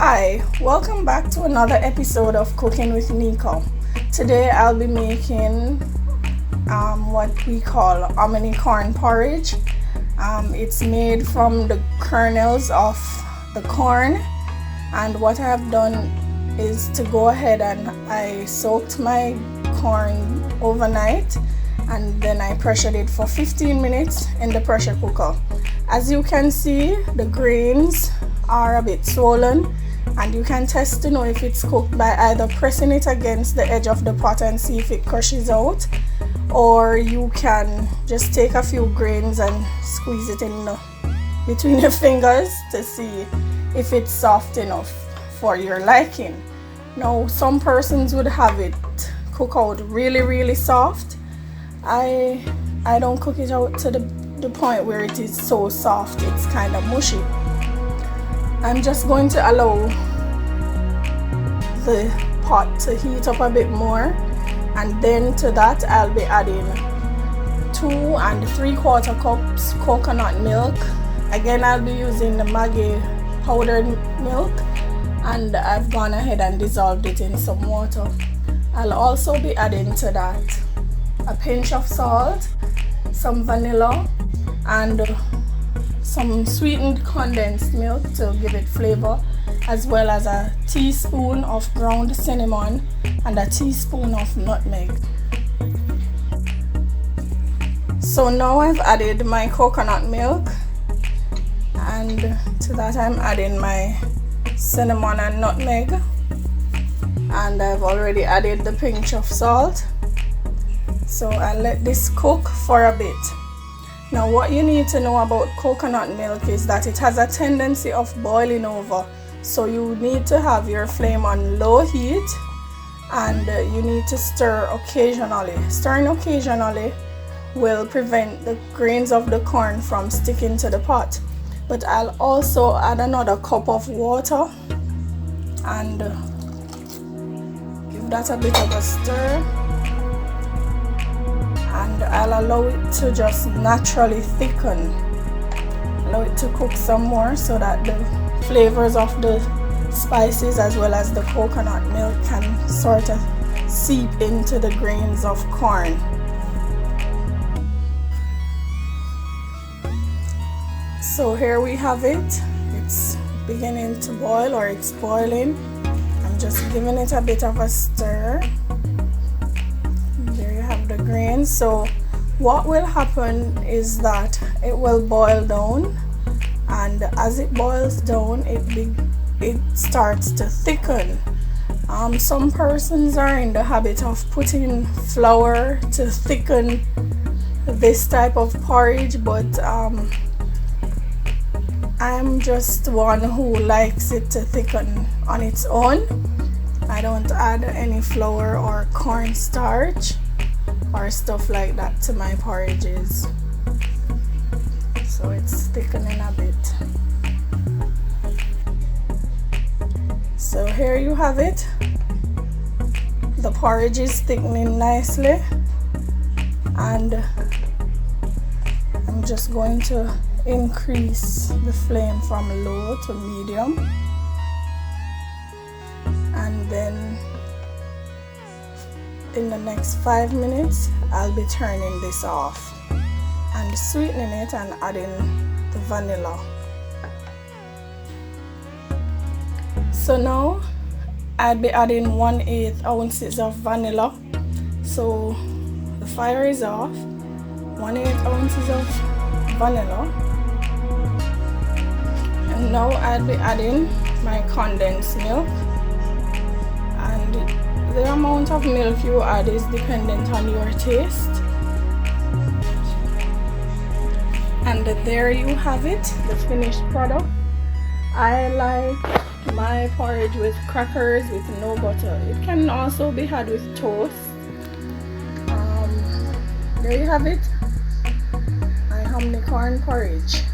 Hi, welcome back to another episode of Cooking with Neeka. Today I'll be making what we call Hominy corn porridge. It's made from the kernels of the corn, and what I have done is to go ahead and I soaked my corn overnight and then I pressured it for 15 minutes in the pressure cooker. As you can see, the grains are a bit swollen, and you can test to know if it's cooked by either pressing it against the edge of the pot and see if it crushes out, or you can just take a few grains and squeeze it in between your fingers to see if it's soft enough for your liking. Now, some persons would have it cook out really soft. I don't cook it out to the point where it is so soft it's kind of mushy. I'm just going to allow the pot to heat up a bit more, and then to that I'll be adding 2 3/4 cups coconut milk. Again, I'll be using the Maggi powdered milk, and I've gone ahead and dissolved it in some water. I'll also be adding to that a pinch of salt, some vanilla, and some sweetened condensed milk to give it flavor, as well as a teaspoon of ground cinnamon and a teaspoon of nutmeg. So now I've added my coconut milk, and to that I'm adding my cinnamon and nutmeg, and I've already added the pinch of salt. So I'll let this cook for a bit. Now, what you need to know about coconut milk is that it has a tendency of boiling over, so you need to have your flame on low heat, and you need to stir occasionally. Stirring occasionally will prevent the grains of the corn from sticking to the pot. But I'll also add another cup of water and give that a bit of a stir. And I'll allow it to just naturally thicken. Allow it to cook some more so that the flavors of the spices as well as the coconut milk can sort of seep into the grains of corn. So here we have it. It's beginning to boil, or it's boiling. I'm just giving it a bit of a stir. The grains. So what will happen is that it will boil down, and as it boils down it starts to thicken. Some persons are in the habit of putting flour to thicken this type of porridge, but I'm just one who likes it to thicken on its own. I don't add any flour or cornstarch or stuff like that to my porridges, so it's thickening a bit. So here you have it. The porridge is thickening nicely, and I'm just going to increase the flame from low to medium, and then in the next 5 minutes I'll be turning this off and sweetening it and adding the vanilla. So now I'll be adding 1/8 ounces of vanilla. So the fire is off. 1/8 ounces of vanilla, and now I'll be adding my condensed milk, and the amount of milk you add is dependent on your taste. And there you have it, the finished product. I like my porridge with crackers with no butter. It can also be had with toast. There you have it, my hominy corn porridge.